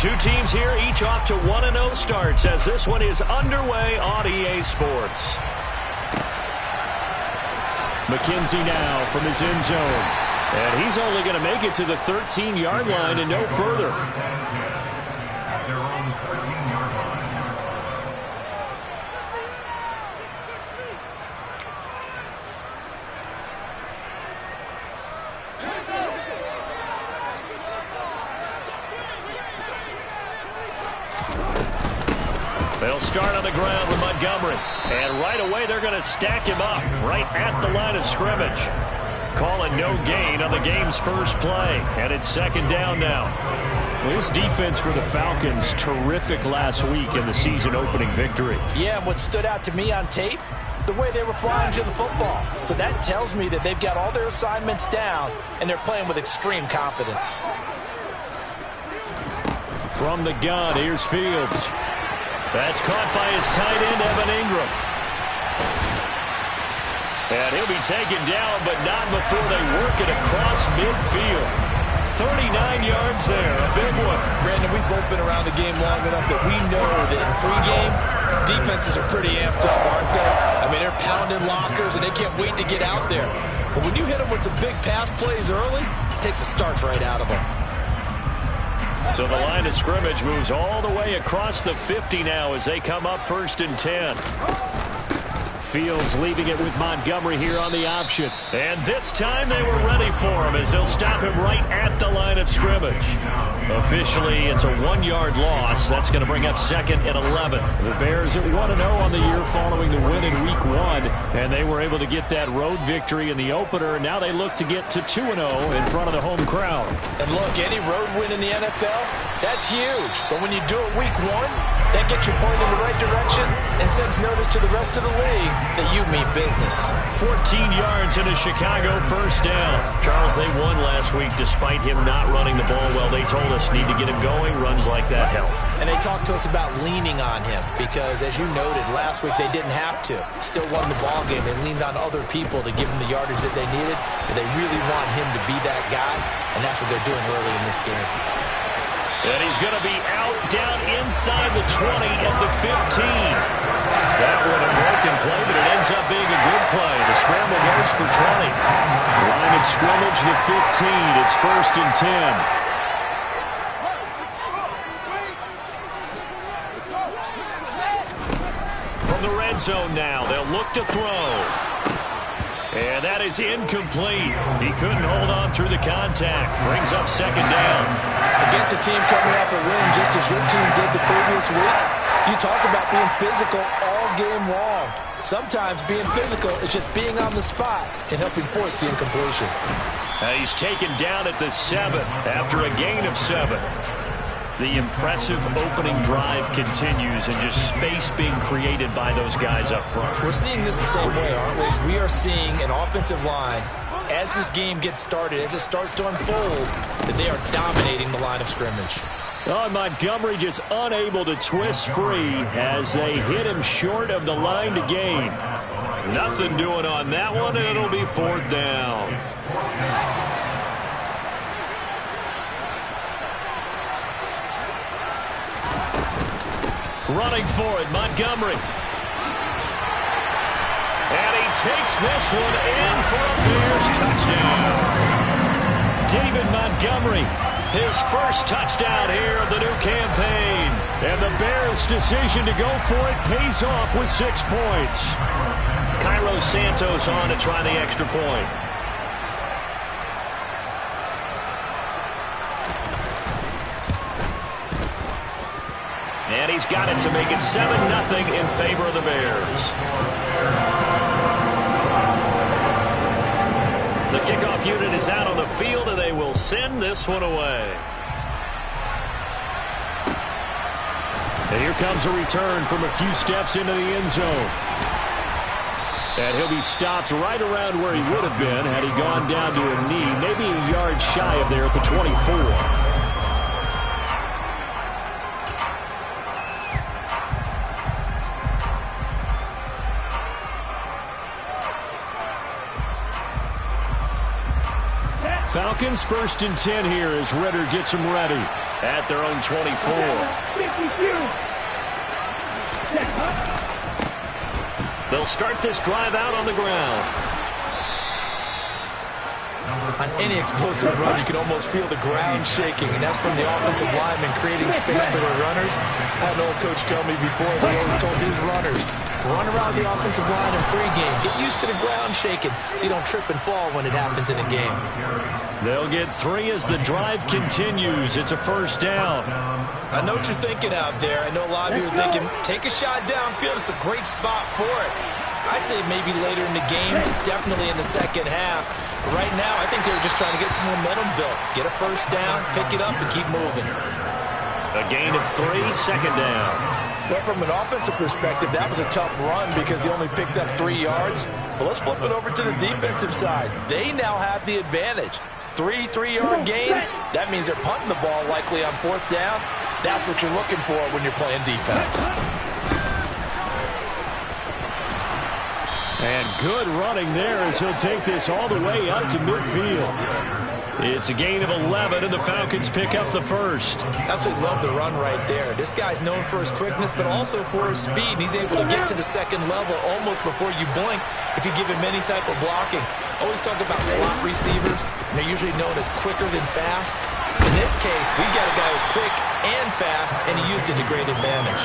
Two teams here, each off to 1-0 starts as this one is underway on EA Sports. McKenzie now from his end zone. And he's only going to make it to the 13-yard line and no further. They'll start on the ground with Montgomery. And right away, they're going to stack him up right at the line of scrimmage. Calling no gain on the game's first play. And it's second down now. Well, this defense for the Falcons, terrific last week in the season-opening victory. Yeah, and what stood out to me on tape, the way they were flying to the football. So that tells me that they've got all their assignments down, and they're playing with extreme confidence. From the gun, here's Fields. That's caught by his tight end, Evan Ingram. And he'll be taken down, but not before they work it across midfield. 39 yards there, a big one. Brandon, we've both been around the game long enough that we know that in pregame, defenses are pretty amped up, aren't they? I mean, they're pounding lockers, and they can't wait to get out there. But when you hit them with some big pass plays early, it takes the starch right out of them. So the line of scrimmage moves all the way across the 50 now as they come up 1st and 10. Fields leaving it with Montgomery here on the option. And this time they were ready for him as they'll stop him right at the line of scrimmage. Officially, it's a 1-yard loss. That's going to bring up 2nd and 11. The Bears at 1-0 on the year following the win in Week 1. And they were able to get that road victory in the opener. Now they look to get to 2-0 in front of the home crowd. And look, any road win in the NFL, that's huge. But when you do it Week 1, that gets you pointed in the right direction and sends notice to the rest of the league that you mean business. 14 yards in a Chicago first down. Charles, they won last week despite him not running the ball well. They told us need to get him going. Runs like that help. And they talked to us about leaning on him because, as you noted, last week they didn't have to. Still won the ball game. They leaned on other people to give them the yardage that they needed, but they really want him to be that guy, and that's what they're doing early in this game. And he's going to be out down inside the 20 at the 15. That one a broken play, but it ends up being a good play. The scramble goes for 20. Line of scrimmage, the 15. It's 1st and 10. From the red zone now, they'll look to throw. And that is incomplete. He couldn't hold on through the contact. Brings up 2nd down. Against a team coming off a win, just as your team did the previous week, you talk about being physical all game long. Sometimes being physical is just being on the spot and helping force the incompletion. He's taken down at the 7 after a gain of 7. The impressive opening drive continues and just space being created by those guys up front. We're seeing this the same way, aren't we? We are seeing an offensive line, as this game gets started, as it starts to unfold, that they are dominating the line of scrimmage. Oh, Montgomery just unable to twist free as they hit him short of the line to gain. Nothing doing on that one, and it'll be 4th down. Running for it, Montgomery. And he takes this one in for a Bears touchdown. David Montgomery, his first touchdown here of the new campaign. And the Bears' decision to go for it pays off with 6 points. Cairo Santos on to try the extra point. And he's got it to make it 7-0 in favor of the Bears. The kickoff unit is out on the field, and they will send this one away. And here comes a return from a few steps into the end zone. And he'll be stopped right around where he would have been had he gone down to a knee, maybe a yard shy of there at the 24. Falcons 1st and 10 here as Ritter gets them ready. at their own 24. They'll start this drive out on the ground. On any explosive run, you can almost feel the ground shaking, and that's from the offensive linemen creating space for their runners. I had an old coach tell me before, he always told his runners, run around the offensive line in pregame. Get used to the ground shaking so you don't trip and fall when it happens in a game. They'll get 3 as the drive continues. It's a first down. I know what you're thinking out there. I know a lot of you are thinking, take a shot downfield. It's a great spot for it. I'd say maybe later in the game, definitely in the second half. Right now, I think they were just trying to get some momentum built. Get a first down, pick it up, and keep moving. A gain of 3, second down. Well, from an offensive perspective, that was a tough run because he only picked up 3 yards. Well, let's flip it over to the defensive side. They now have the advantage. 3 3-yard gains, that means they're punting the ball likely on 4th down. That's what you're looking for when you're playing defense. And good running there as he'll take this all the way up to midfield. It's a gain of 11, and the Falcons pick up the first. Absolutely love the run right there. This guy's known for his quickness, but also for his speed. He's able to get to the second level almost before you blink if you give him any type of blocking. Always talk about slot receivers. They're usually known as quicker than fast. In this case, we got a guy who's quick and fast, and he used it to great advantage.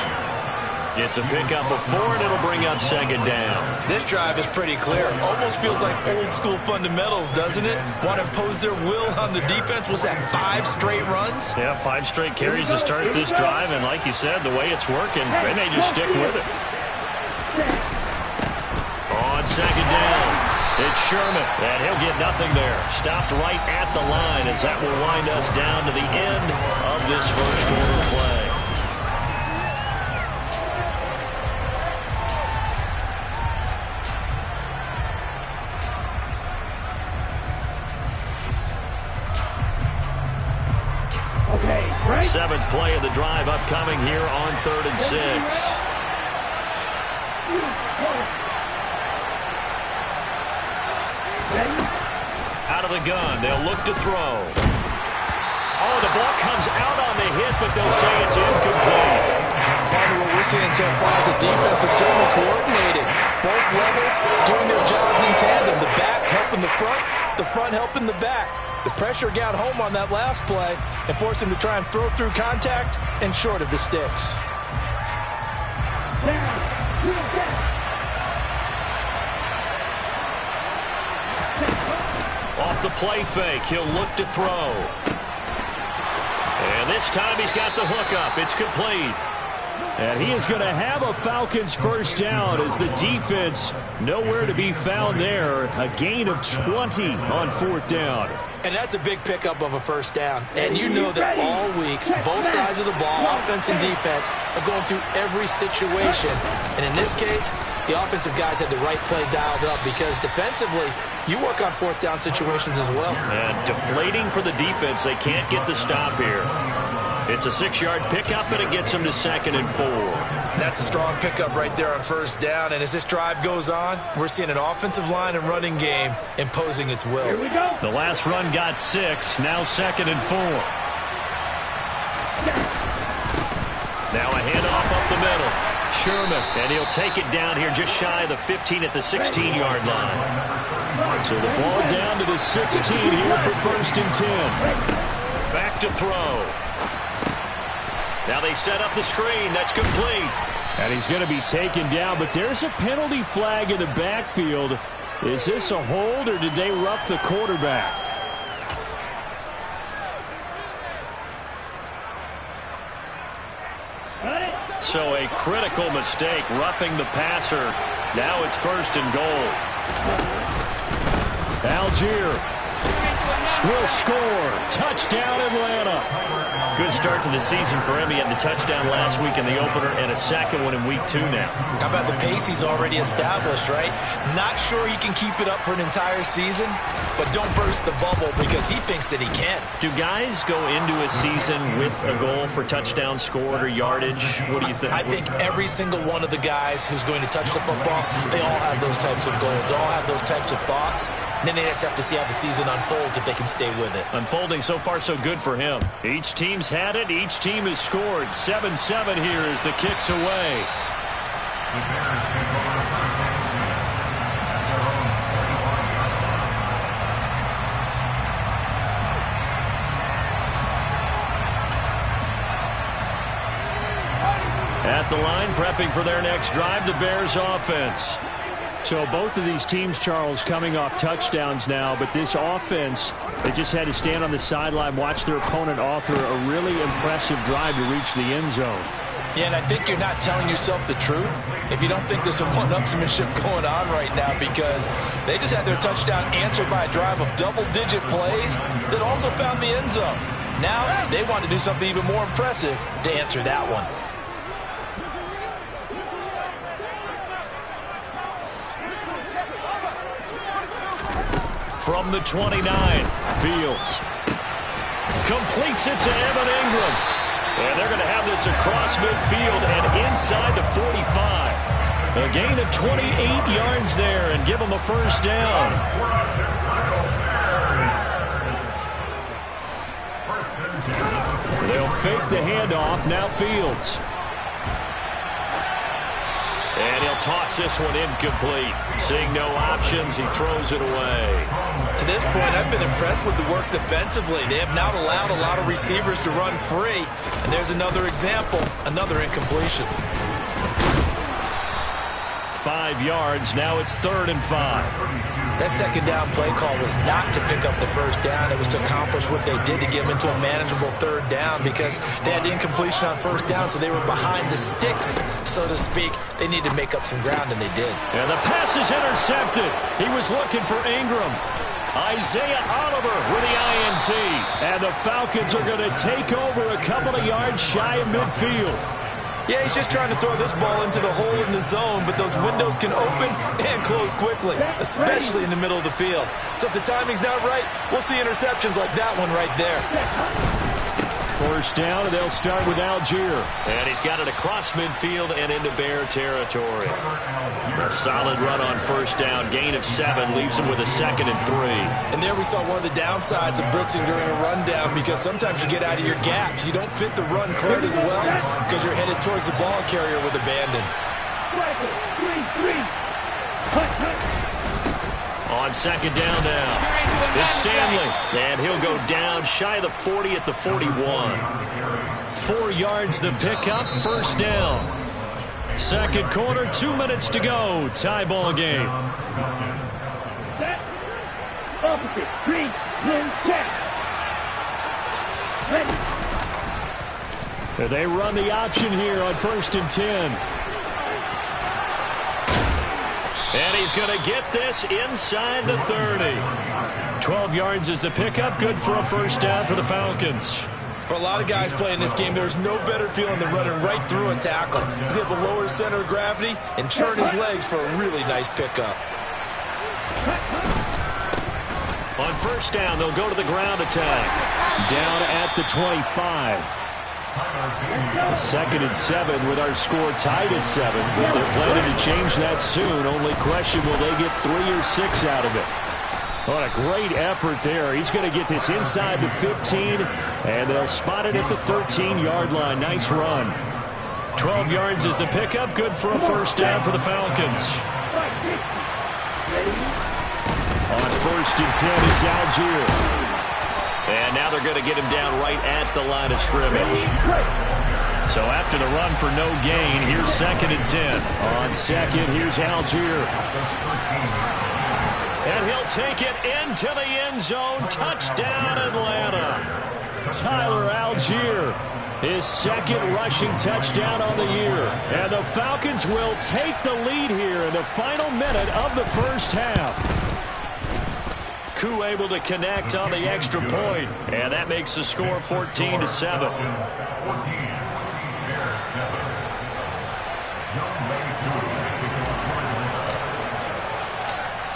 It's a pickup of 4, and it'll bring up second down. This drive is pretty clear. Almost feels like old-school fundamentals, doesn't it? Want to impose their will on the defense. Was that 5 straight runs? Yeah, 5 straight carries to start this drive, and like you said, the way it's working, they may just stick with it. On second down, it's Sherman, and he'll get nothing there. Stopped right at the line as that will wind us down to the end of this first quarter play. Seventh play of the drive upcoming here on 3rd and 6. Out of the gun, they'll look to throw. Oh, the ball comes out on the hit, but they'll say it's incomplete. Part of what we're seeing so far is the defense is certainly coordinated. Both levels doing their jobs in tandem. The back helping the front helping the back. The pressure got home on that last play and forced him to try and throw through contact and short of the sticks. Off the play fake, he'll look to throw. And this time he's got the hook up. It's complete. And he is going to have a Falcons first down as the defense nowhere to be found there. A gain of 20 on 4th down. And that's a big pickup of a first down. And you know that all week, both sides of the ball, offense and defense, are going through every situation. And in this case, the offensive guys had the right play dialed up because defensively, you work on 4th down situations as well. And deflating for the defense. They can't get the stop here. It's a 6-yard pickup, and it gets them to 2nd and 4. That's a strong pickup right there on first down. And as this drive goes on, we're seeing an offensive line and running game imposing its will. Here we go. The last run got 6. Now 2nd and 4. Now a handoff up the middle. Sherman, and he'll take it down here just shy of the 15 at the 16-yard line. So the ball down to the 16 here for 1st and 10. Back to throw. Now they set up the screen. That's complete. And he's going to be taken down, but there's a penalty flag in the backfield. Is this a hold, or did they rough the quarterback? So a critical mistake, roughing the passer. Now it's 1st and goal. Algier will score. Touchdown, Atlanta. Good start to the season for him. He had the touchdown last week in the opener and a second one in week 2 now. How about the pace he's already established, right? Not sure he can keep it up for an entire season, but don't burst the bubble because he thinks that he can. Do guys go into a season with a goal for touchdown scored or yardage? What do you think? I think every single one of the guys who's going to touch the football, they all have those types of goals. They all have those types of thoughts. And then they just have to see how the season unfolds if they can stay with it. Unfolding so far so good for him. Each team's had it. Each team has scored. 7-7 here as the kick's away. At the line, prepping for their next drive, the Bears offense. So both of these teams, Charles, coming off touchdowns now, but this offense, they just had to stand on the sideline, watch their opponent author a really impressive drive to reach the end zone. Yeah, and I think you're not telling yourself the truth if you don't think there's some one-upsmanship going on right now, because they just had their touchdown answered by a drive of double-digit plays that also found the end zone. Now they want to do something even more impressive to answer that one. From the 29, Fields completes it to Evan Ingram. And they're going to have this across midfield and inside the 45. A gain of 28 yards there and give them a first down. They'll fake the handoff. Now Fields. And he'll toss this one incomplete. Seeing no options, he throws it away. To this point, I've been impressed with the work defensively. They have not allowed a lot of receivers to run free. And there's another example, another incompletion. 5 yards, now it's 3rd and 5. That second down play call was not to pick up the first down. It was to accomplish what they did to get them into a manageable 3rd down, because they had incompletion on 1st down, so they were behind the sticks, so to speak. They needed to make up some ground, and they did. And the pass is intercepted. He was looking for Ingram. Isaiah Oliver with the INT. And the Falcons are going to take over a couple of yards shy of midfield. Yeah, he's just trying to throw this ball into the hole in the zone, but those windows can open and close quickly, especially in the middle of the field. So if the timing's not right, we'll see interceptions like that one right there. First down, and they'll start with Algier. And he's got it across midfield and into Bear territory. A solid run on first down. Gain of 7 leaves him with a 2nd and 3. And there we saw one of the downsides of blitzing during a rundown, because sometimes you get out of your gaps. You don't fit the run quite as well because you're headed towards the ball carrier with abandon. On 2nd down now. It's Stanley, and he'll go down shy of the 40 at the 41. 4 yards the pickup, first down. Second quarter, 2 minutes to go. Tie ball game. Set. Opposite. 3, 1, check. Ready. They run the option here on 1st and 10. And he's going to get this inside the 30. 12 yards is the pickup. Good for a first down for the Falcons. For a lot of guys playing this game, there's no better feeling than running right through a tackle. He's able to lower his center of gravity and churn his legs for a really nice pickup. On first down, they'll go to the ground attack. Down at the 25. 2nd and 7 with our score tied at 7. But they're planning to change that soon. Only question, will they get 3 or 6 out of it? What a great effort there. He's going to get this inside the 15, and they'll spot it at the 13-yard line. Nice run. 12 yards is the pickup. Good for a first down for the Falcons. On 1st and 10, it's Algier. And now they're going to get him down right at the line of scrimmage. So after the run for no gain, here's 2nd and 10. On 2nd, here's Algier. And he'll take it into the end zone. Touchdown, Atlanta. Tyler Algier, his 2nd rushing touchdown on the year. And the Falcons will take the lead here in the final minute of the first half. Koo able to connect on the extra point, and that makes the score 14-7.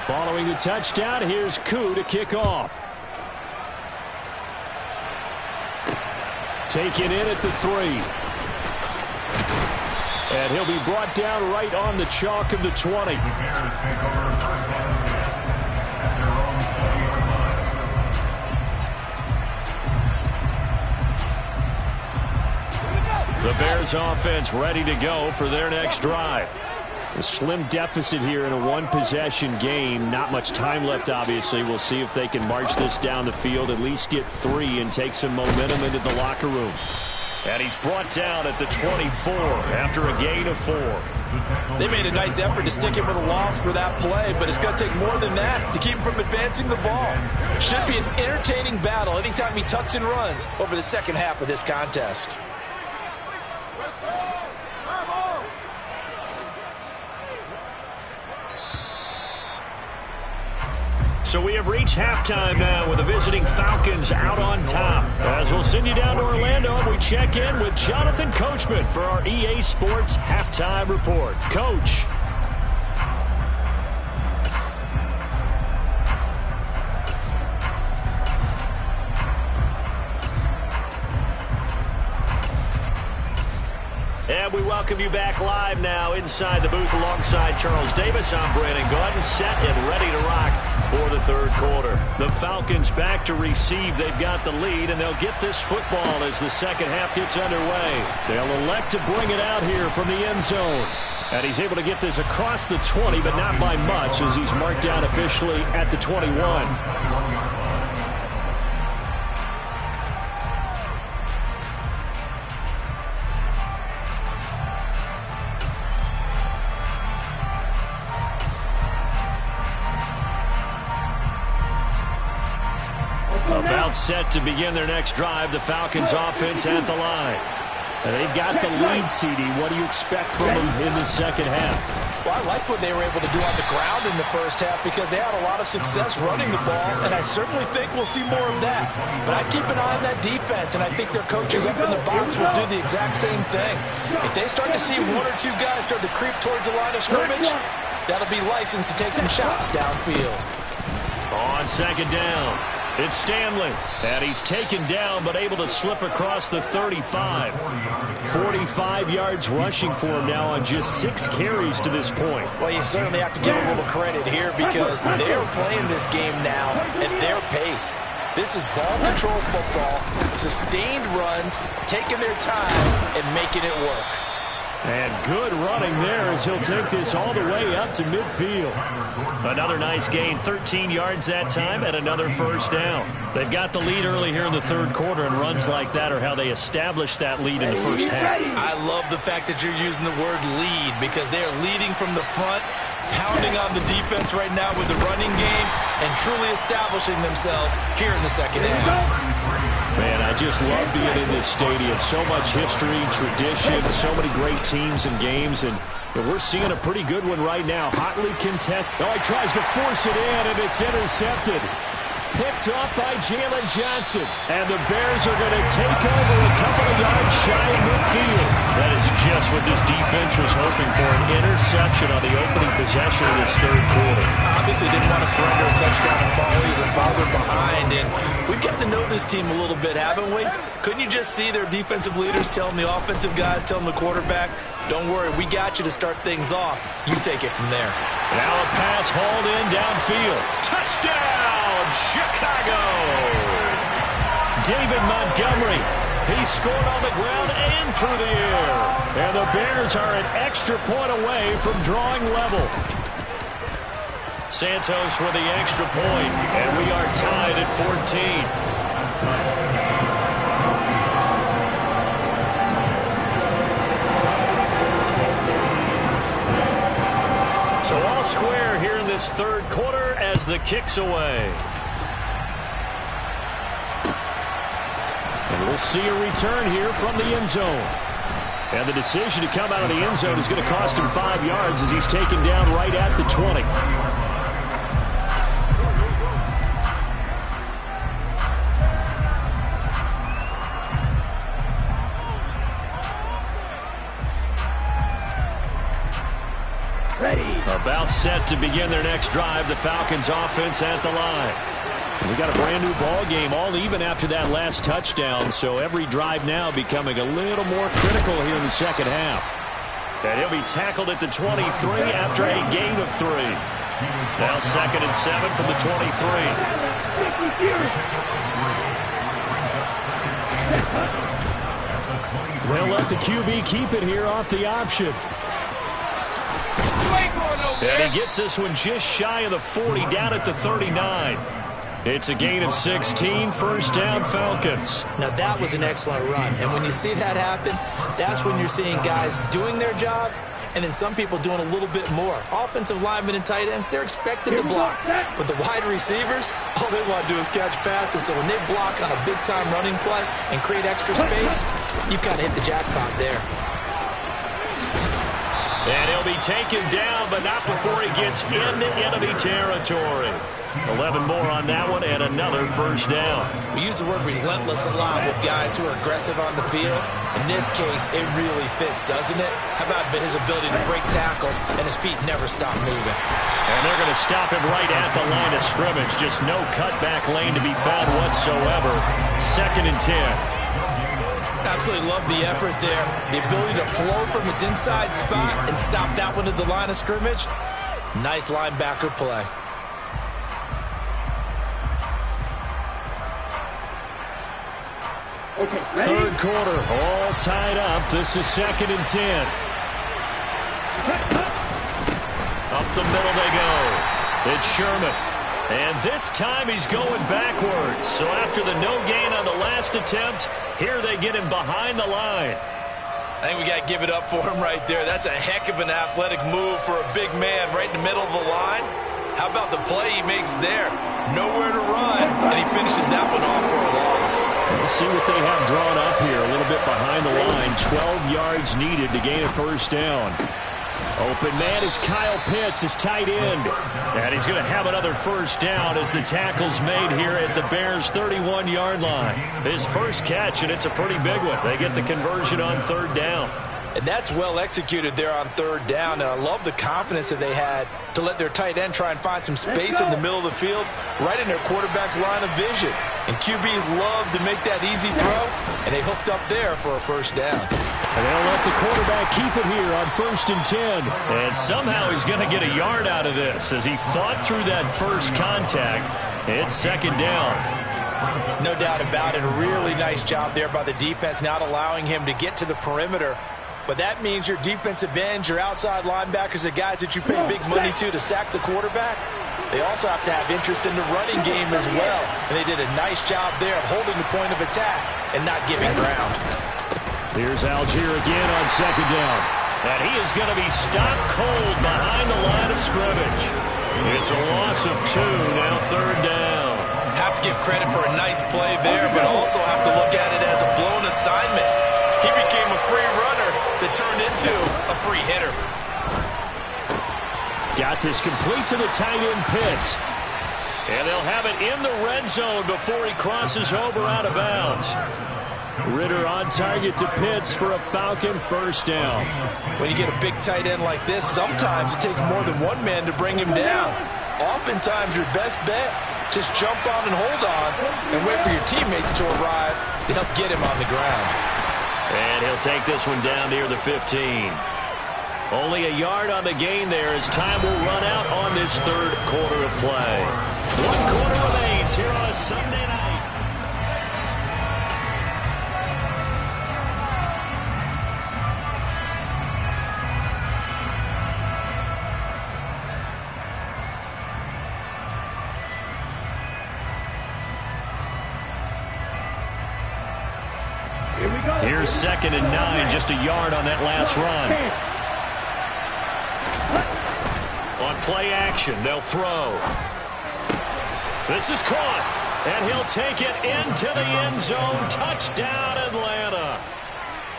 Following the touchdown, here's Koo to kick off. Taken in at the 3. And he'll be brought down right on the chalk of the 20. The Bears offense ready to go for their next drive. A slim deficit here in a one-possession game. Not much time left, obviously. We'll see if they can march this down the field, at least get 3, and take some momentum into the locker room. And he's brought down at the 24 after a gain of 4. They made a nice effort to stick him with a loss for that play, but it's going to take more than that to keep him from advancing the ball. Should be an entertaining battle anytime he tucks and runs over the second half of this contest. So we have reached halftime now with the visiting Falcons out on top. As we'll send you down to Orlando, and we check in with Jonathan Coachman for our EA Sports Halftime Report. Coach. And we welcome you back live now inside the booth alongside Charles Davis. I'm Brandon Gordon, set and ready to rock for the third quarter. The Falcons back to receive. They've got the lead, and they'll get this football as the second half gets underway. They'll elect to bring it out here from the end zone. And he's able to get this across the 20, but not by much, as he's marked down officially at the 21. About set to begin their next drive. The Falcons offense at the line. And they've got the lead, CD. What do you expect from them in the second half? Well, I like what they were able to do on the ground in the first half because they had a lot of success running the ball, and I certainly think we'll see more of that. But I keep an eye on that defense, and I think their coaches up in the box will do the exact same thing. If they start to see 1 or 2 guys start to creep towards the line of scrimmage, that'll be licensed to take some shots downfield. On second down, it's Stanley, and he's taken down but able to slip across the 35. 45 yards rushing for him now on just 6 carries to this point. Well, you certainly have to give a little credit here because they're playing this game now at their pace. This is ball control football, sustained runs, taking their time and making it work. And good running there as he'll take this all the way up to midfield. Another nice gain, 13 yards that time, and another first down. They've got the lead early here in the third quarter, and runs like that are how they establish that lead in the first half. I love the fact that you're using the word lead because they're leading from the front, pounding on the defense right now with the running game, and truly establishing themselves here in the second half. Man, I just love being in this stadium. So much history, tradition, so many great teams and games, and we're seeing a pretty good one right now. Hotly contested. Oh, he tries to force it in, and it's intercepted. Picked up by Jalen Johnson. And the Bears are going to take over a couple of yards shy of midfield. That is just what this defense was hoping for, an interception on the opening possession of this third quarter. Obviously didn't want to surrender a touchdown and fall even farther behind. And we've gotten to know this team a little bit, haven't we? Couldn't you just see their defensive leaders telling the offensive guys, telling the quarterback, don't worry, we got you to start things off. You take it from there. Now a pass hauled in downfield. Touchdown, Chicago! David Montgomery. He scored on the ground and through the air. And the Bears are an extra point away from drawing level. Santos with the extra point, and we are tied at 14. So all square here in this third quarter as the kick's away. And we'll see a return here from the end zone. And the decision to come out of the end zone is going to cost him 5 yards as he's taken down right at the 20. About set to begin their next drive. The Falcons offense at the line. We got a brand new ball game, all even after that last touchdown. So every drive now becoming a little more critical here in the second half. And he'll be tackled at the 23 after a gain of 3. Now 2nd and 7 from the 23. They'll let the QB keep it here off the option. And he gets this one just shy of the 40, down at the 39. It's a gain of 16, first down Falcons. Now that was an excellent run, and when you see that happen, that's when you're seeing guys doing their job and then some people doing a little bit more. Offensive linemen and tight ends, they're expected to block. But the wide receivers, all they want to do is catch passes. So when they block on a big-time running play and create extra space, you've got to hit the jackpot there. And he'll be taken down, but not before he gets into enemy territory. 11 more on that one, and another first down. We use the word relentless a lot with guys who are aggressive on the field. In this case, it really fits, doesn't it? How about his ability to break tackles and his feet never stop moving? And they're going to stop him right at the line of scrimmage. Just no cutback lane to be found whatsoever. 2nd and 10. Absolutely love the effort there. The ability to flow from his inside spot and stop that one at the line of scrimmage. Nice linebacker play. Okay, third quarter, all tied up. This is 2nd and 10. Up the middle they go. It's Sherman. And this time he's going backwards. So after the no gain on the last attempt, here they get him behind the line. I think we got to give it up for him right there. That's a heck of an athletic move for a big man right in the middle of the line. How about the play he makes there? Nowhere to run, and he finishes that one off for a loss. Let's see what they have drawn up here. A little bit behind the line. 12 yards needed to gain a first down. Open man is Kyle Pitts, his tight end. And he's going to have another first down as the tackle's made here at the Bears' 31-yard line. His first catch, and it's a pretty big one. They get the conversion on 3rd down. And that's well executed there on 3rd down. And I love the confidence that they had to let their tight end try and find some space in the middle of the field, right in their quarterback's line of vision. And QBs love to make that easy throw, and they hooked up there for a first down. And they'll let the quarterback keep it here on 1st and 10. And somehow he's going to get a yard out of this as he fought through that first contact. It's 2nd down. No doubt about it. A really nice job there by the defense, not allowing him to get to the perimeter. But that means your defensive ends, your outside linebackers, the guys that you pay big money to sack the quarterback, they also have to have interest in the running game as well. And they did a nice job there of holding the point of attack and not giving ground. Here's Algier again on 2nd down. And he is going to be stopped cold behind the line of scrimmage. It's a loss of 2, now 3rd down. Have to give credit for a nice play there, but also have to look at it as a blown assignment. He became a free runner that turned into a free hitter. Got this complete to the tight end Pitts. And they'll have it in the red zone before he crosses over out of bounds. Ritter on target to Pitts for a Falcon first down. When you get a big tight end like this, sometimes it takes more than one man to bring him down. Oftentimes your best bet, just jump on and hold on and wait for your teammates to arrive to help get him on the ground. And he'll take this one down near the 15. Only a yard on the gain there as time will run out on this 3rd quarter of play. 1 quarter remains here on a Sunday night. Here's 2nd and 9, just a yard on that last run. On play action, they'll throw. This is caught, and he'll take it into the end zone. Touchdown, Atlanta.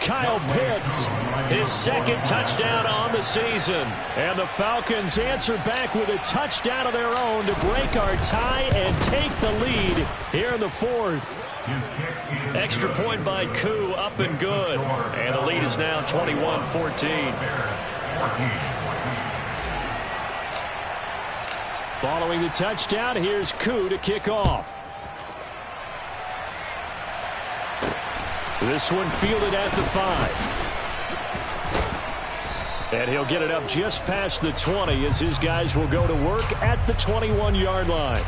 Kyle Pitts, his 2nd touchdown on the season. And the Falcons answer back with a touchdown of their own to break our tie and take the lead here in the 4th. Extra point by Koo, up and good. And the lead is now 21-14. Following the touchdown, here's Koo to kick off. This one fielded at the 5. And he'll get it up just past the 20 as his guys will go to work at the 21-yard line.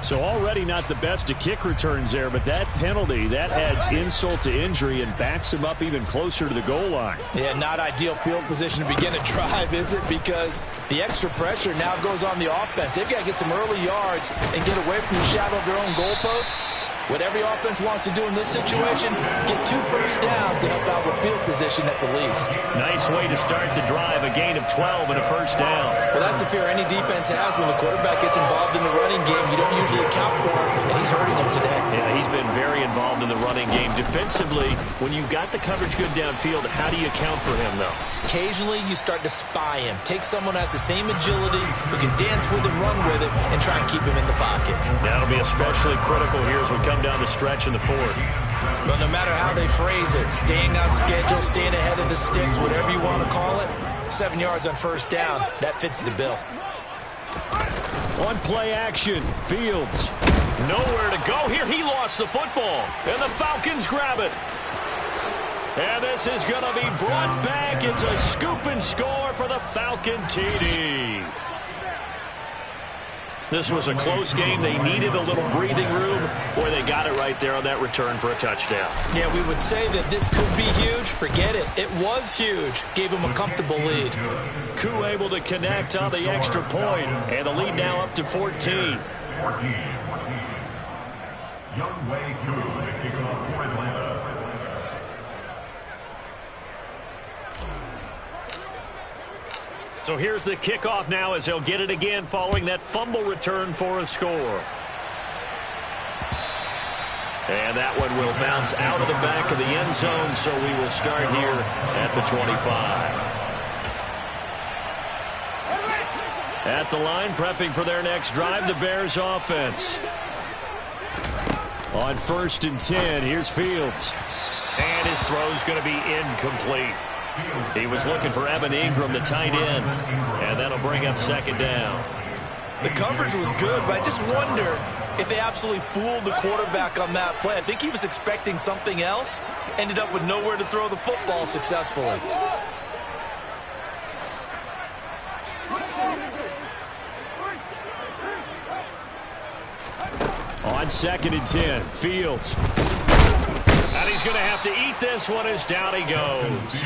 So already not the best of kick returns there, but that penalty, that adds insult to injury and backs him up even closer to the goal line. Yeah, not ideal field position to begin a drive, is it? Because the extra pressure now goes on the offense. They've got to get some early yards and get away from the shadow of their own goalposts. What every offense wants to do in this situation, get 2 first downs to help out with field position at the least. Nice way to start the drive, a gain of 12 and a first down. Well, that's the fear any defense has when the quarterback gets involved in the running game. You don't usually account for him, and he's hurting them today. Yeah, he's been very involved in the running game. Defensively, when you've got the coverage good downfield, how do you account for him, though? Occasionally, you start to spy him. Take someone who has the same agility, who can dance with him, run with him, and try and keep him in the pocket. That'll be especially critical here as we come down the stretch in the fourth. But no matter how they phrase it, staying on schedule, staying ahead of the sticks, whatever you want to call it, 7 yards on first down, that fits the bill. On play action, Fields. Nowhere to go here. He lost the football, and the Falcons grab it. And this is going to be brought back. It's a scoop and score for the Falcon TD. This was a close game. They needed a little breathing room. Boy, they got it right there on that return for a touchdown. Yeah, we would say that this could be huge. Forget it. It was huge. Gave them a comfortable lead. Koo able to connect on the extra point, and the lead now up to 14. So here's the kickoff now as he'll get it again following that fumble return for a score. And that one will bounce out of the back of the end zone, so we will start here at the 25. At the line, prepping for their next drive, the Bears offense. On 1st and 10, here's Fields. And his throw's going to be incomplete. He was looking for Evan Ingram, the tight end, and that'll bring up 2nd down. The coverage was good, but I just wonder if they absolutely fooled the quarterback on that play. I think he was expecting something else, ended up with nowhere to throw the football successfully. On 2nd and 10, Fields. And he's going to have to eat this one as down he goes.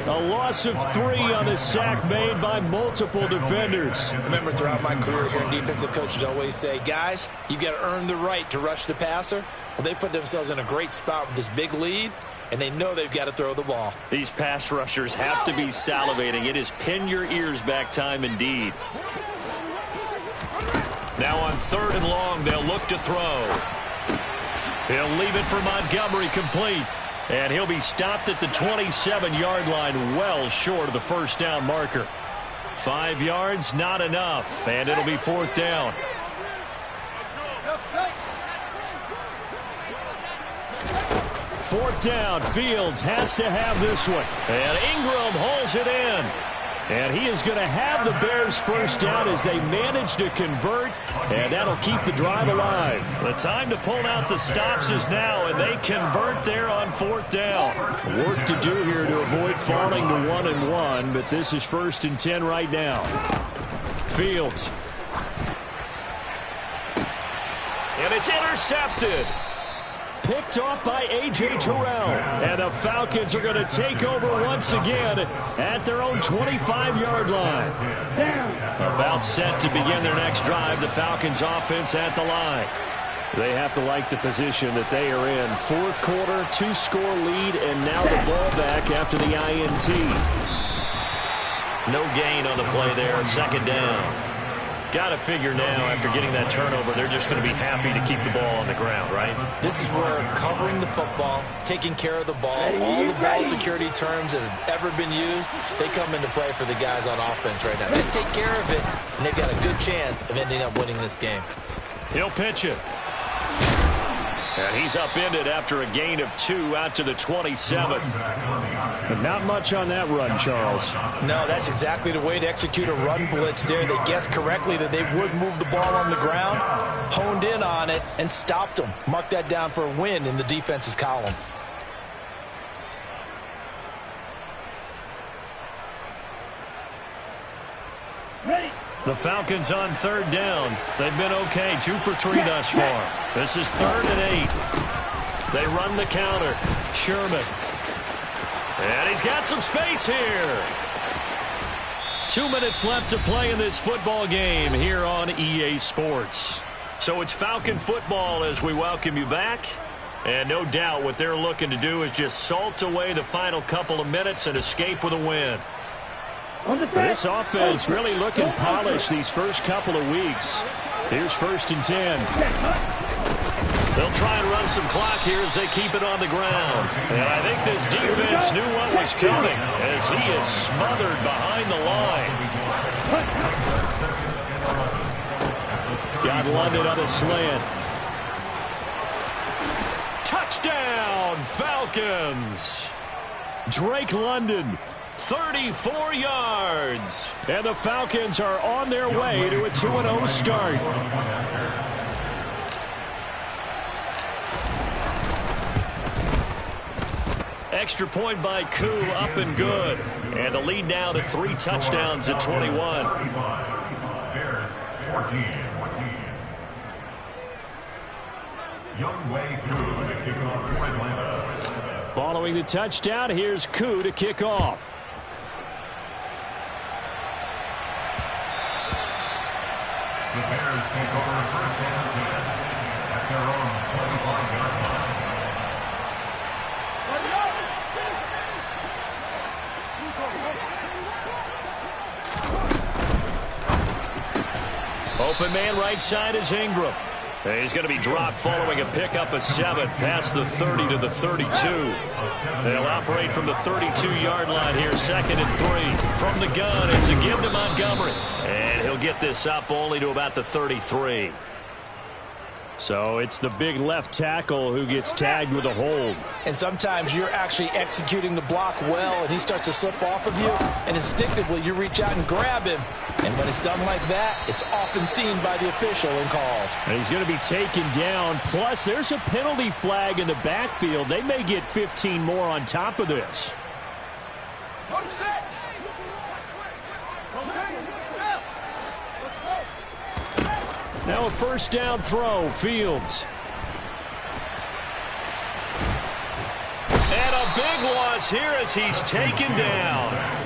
A loss of 3 on a sack made by multiple defenders. Remember, throughout my career here, defensive coaches always say, guys, you've got to earn the right to rush the passer. Well, they put themselves in a great spot with this big lead, and they know they've got to throw the ball. These pass rushers have to be salivating. It is pin your ears back time indeed. Now on 3rd and long, they'll look to throw. He'll leave it for Montgomery complete. And he'll be stopped at the 27-yard line, well short of the first down marker. 5 yards, not enough. And it'll be 4th down. Fourth down, Fields has to have this one. And Ingram holds it in. And he is going to have the Bears first down as they manage to convert, and that'll keep the drive alive. The time to pull out the stops is now, and they convert there on 4th down. Work to do here to avoid falling to 1-1, but this is 1st and 10 right now. Fields. And it's intercepted. Picked off by A.J. Terrell. And the Falcons are going to take over once again at their own 25-yard line. About set to begin their next drive, the Falcons offense at the line. They have to like the position that they are in. 4th quarter, 2-score lead, and now the ball back after the INT. No gain on the play there, 2nd down. Got to figure now, after getting that turnover, they're just going to be happy to keep the ball on the ground, right? This is where covering the football, taking care of the ball, all the ball security terms that have ever been used, they come into play for the guys on offense right now. Just take care of it, and they've got a good chance of ending up winning this game. He'll pitch it. And he's upended after a gain of 2 out to the 27. But not much on that run, Charles. No, that's exactly the way to execute a run blitz there. They guessed correctly that they would move the ball on the ground, honed in on it, and stopped them. Mark that down for a win in the defense's column. Ready, The Falcons on 3rd down. They've been okay, 2 for 3 thus far. This is 3rd and 8. They run the counter. Sherman. And he's got some space here. 2 minutes left to play in this football game here on EA Sports. So it's Falcon football as we welcome you back. And no doubt what they're looking to do is just salt away the final couple of minutes and escape with a win. This offense really looking polished these first couple of weeks. Here's 1st and 10. They'll try and run some clock here as they keep it on the ground. And I think this defense knew what was coming as he is smothered behind the line. Got London on a slant. Touchdown, Falcons! Drake London, 34 yards. And the Falcons are on their way to a 2-0 start. Extra point by Koo, up and good. And the lead now to 3 touchdowns at 21. Following the touchdown, here's Koo to kick off. The Bears take over 1st and 10 at their own 25-yard line. Open man right side is Ingram. And he's going to be dropped following a pickup of 7 past the 30 to the 32. They'll operate from the 32-yard line here, 2nd and 3. From the gun, it's a give to Montgomery. And he'll get this up only to about the 33. So it's the big left tackle who gets tagged with a hold. And sometimes you're actually executing the block well, and he starts to slip off of you, and instinctively you reach out and grab him. And when it's done like that, it's often seen by the official and called. And he's going to be taken down. Plus, there's a penalty flag in the backfield. They may get 15 more on top of this. Now a 1st down throw, Fields. And a big loss here as he's taken down.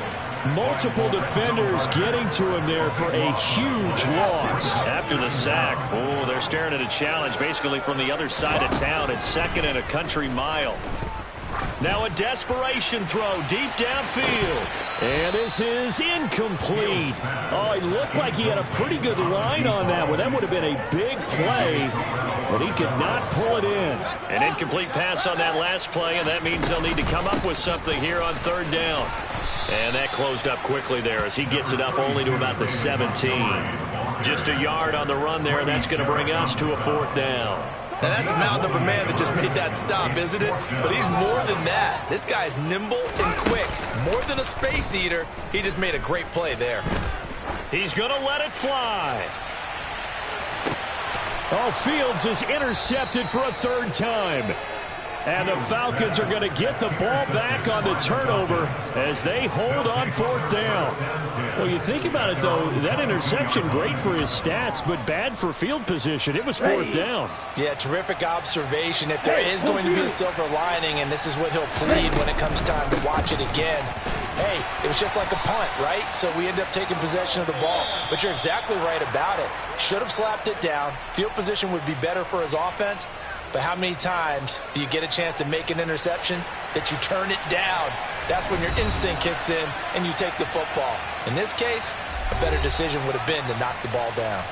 Multiple defenders getting to him there for a huge loss. After the sack, they're staring at a challenge basically from the other side of town. It's 2nd and a country mile. Now a desperation throw deep downfield. And this is incomplete. Oh, it looked like he had a pretty good line on that one. That would have been a big play, but he could not pull it in. An incomplete pass on that last play, and that means they'll need to come up with something here on 3rd down. And that closed up quickly there as he gets it up only to about the 17. Just a yard on the run there, and that's going to bring us to a 4th down. Now that's a mountain of a man that just made that stop, isn't it? But he's more than that. This guy's nimble and quick. More than a space eater, he just made a great play there. He's going to let it fly. Oh, Fields is intercepted for a 3rd time. And the Falcons are going to get the ball back on the turnover as they hold on 4th down. Well, you think about it, though, that interception, great for his stats, but bad for field position. It was 4th down. Yeah, terrific observation. If there is going to be a silver lining, and this is what he'll plead when it comes time to watch it again, hey, it was just like a punt, right? So we end up taking possession of the ball. But you're exactly right about it. Should have slapped it down. Field position would be better for his offense. But how many times do you get a chance to make an interception that you turn it down? That's when your instinct kicks in and you take the football. In this case, a better decision would have been to knock the ball down.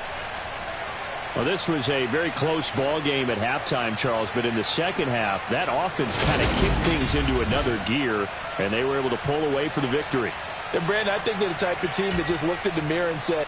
Well, this was a very close ball game at halftime, Charles, but in the second half, that offense kind of kicked things into another gear, and they were able to pull away for the victory. And, Brandon, I think they're the type of team that just looked in the mirror and said,